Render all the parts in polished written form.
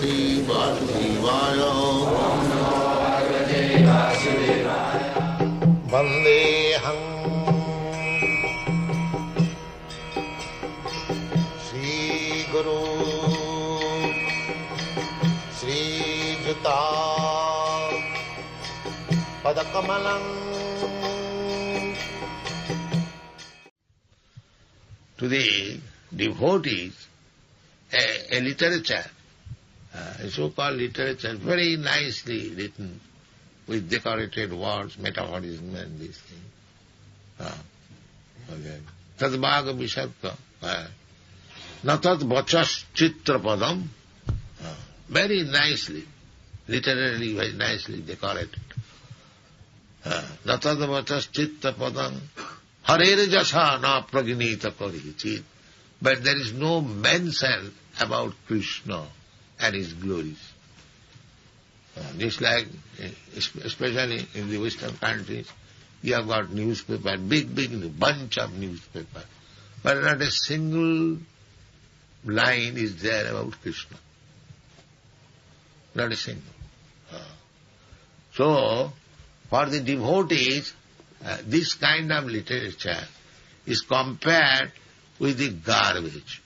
Bhagavate Vasudevaya. Vandeham Sri Guru Sri Juta Padakamalam. To the devotees, a literature, a so-called literature, very nicely written, with decorated words, metaphorism and these things. Tad bhaga vishabka, natat vachas chitrapadam, very nicely, literally very nicely decorated. Natat vachas chitrapadam, harere jasa na pragnita karichit. But there is no mention about Krishna and his glories. Just like, especially in the Western countries, you have got newspaper, big bunch of newspaper, but not a single line is there about Krishna. Not a single. So, for the devotees, this kind of literature is compared with the garbage.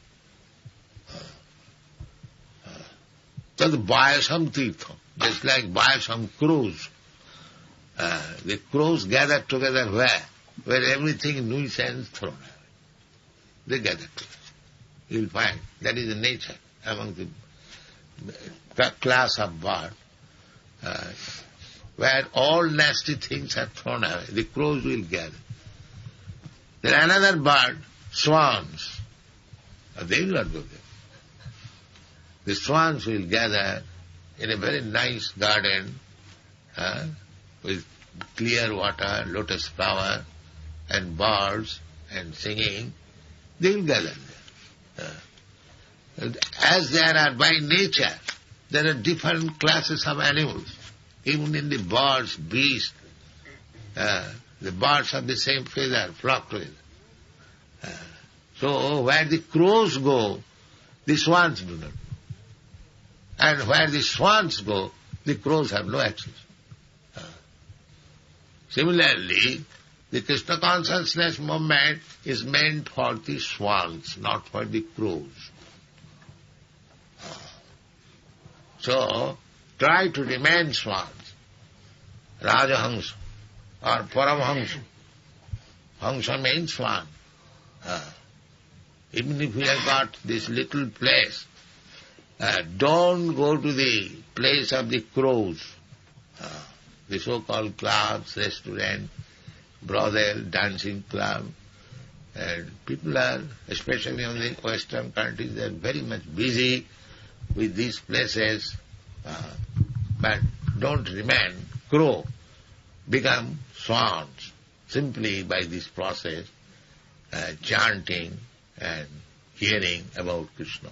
So the Bayasam Tirtham, just like Bayasam crows. The crows gather together where? Where everything nuisance thrown away. They gather together. You will find that is the nature among the class of bird. Where all nasty things are thrown away, the crows will gather. Then another bird, swans, they will not go there. The swans will gather in a very nice garden with clear water, lotus flower, and birds and singing. They will gather there. As there are by nature, there are different classes of animals. Even in the birds, beasts, the birds of the same feather flock together. So where the crows go, the swans do not. And where the swans go, the crows have no access. Similarly, the Krishna consciousness movement is meant for the swans, not for the crows. So, try to remain swans, Rajahansa or Paramhansa. Hansa means swan. Even if you have got this little place, don't go to the place of the crows, the so-called clubs, restaurant, brothel, dancing club. And people are, especially in the Western countries, they are very much busy with these places, but don't remain crow, become swans, simply by this process, chanting and hearing about Krishna.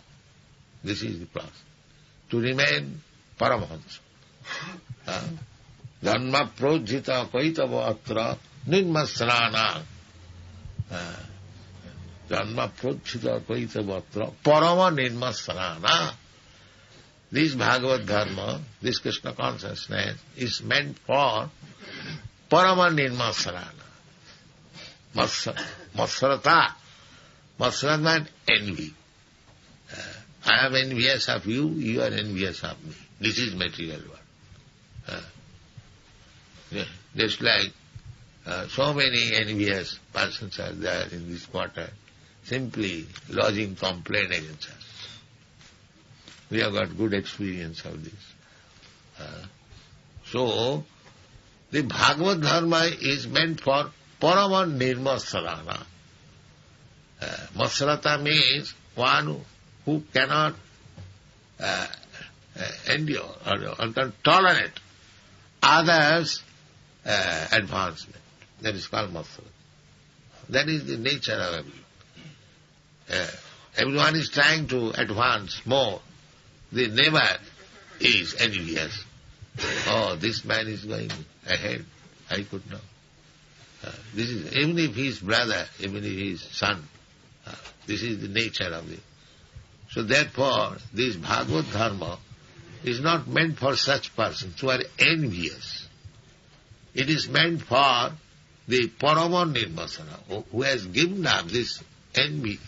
This is the process. To remain Paramahansa. Dhanma projita kaitava atra nirmasrana. Dhanma projita kaitava atra parama nirmasrana. This Bhagavad Dharma, this Krishna consciousness is meant for parama nirmasrana. Masrata. Masrata means envy. I am envious of you, you are envious of me. This is material world. Just like so many envious persons are there in this quarter, simply lodging complaint against us. We have got good experience of this. So, the Bhagavad Dharma is meant for Parama Nirmasarana. Masrata means one who cannot endure or can tolerate others' advancement. That is called masrata. That is the nature of everyone. Everyone is trying to advance more. The neighbor is envious. Oh, this man is going ahead. I could not. This is, even if he is brother, even if he is son, this is the nature of it. So therefore, this Bhagavad Dharma is not meant for such persons who are envious. It is meant for the Parama Nirvasana, who has given up this envy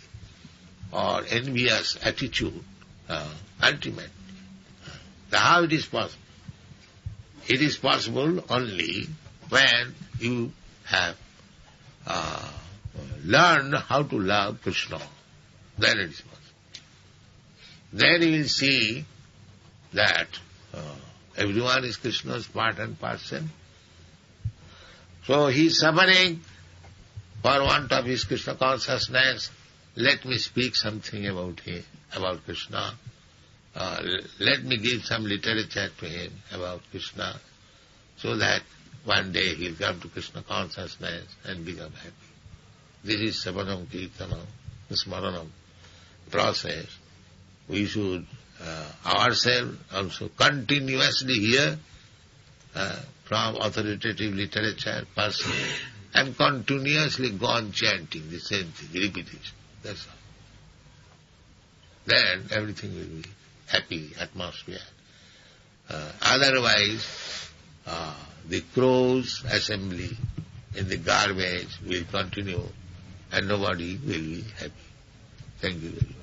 or envious attitude, ultimately. How it is possible? It is possible only when you have learned how to love Krishna. Then it is possible. Then you will see that everyone is Krishna's part and parcel. So he is suffering for want of his Krishna consciousness. Let me speak something about him, about Krishna. Let me give some literature to him about Krishna, so that one day he will come to Krishna consciousness and become happy. This is Savanam Kirtanam, Smaranam process. We should ourselves also continuously hear from authoritative literature, person, and continuously go on chanting the same thing, repetition. That's all. Then everything will be happy atmosphere. Otherwise, the crows assembly in the garbage will continue and nobody will be happy. Thank you very much.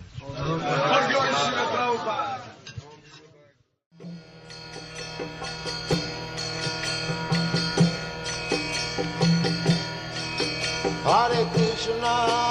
Hare Krishna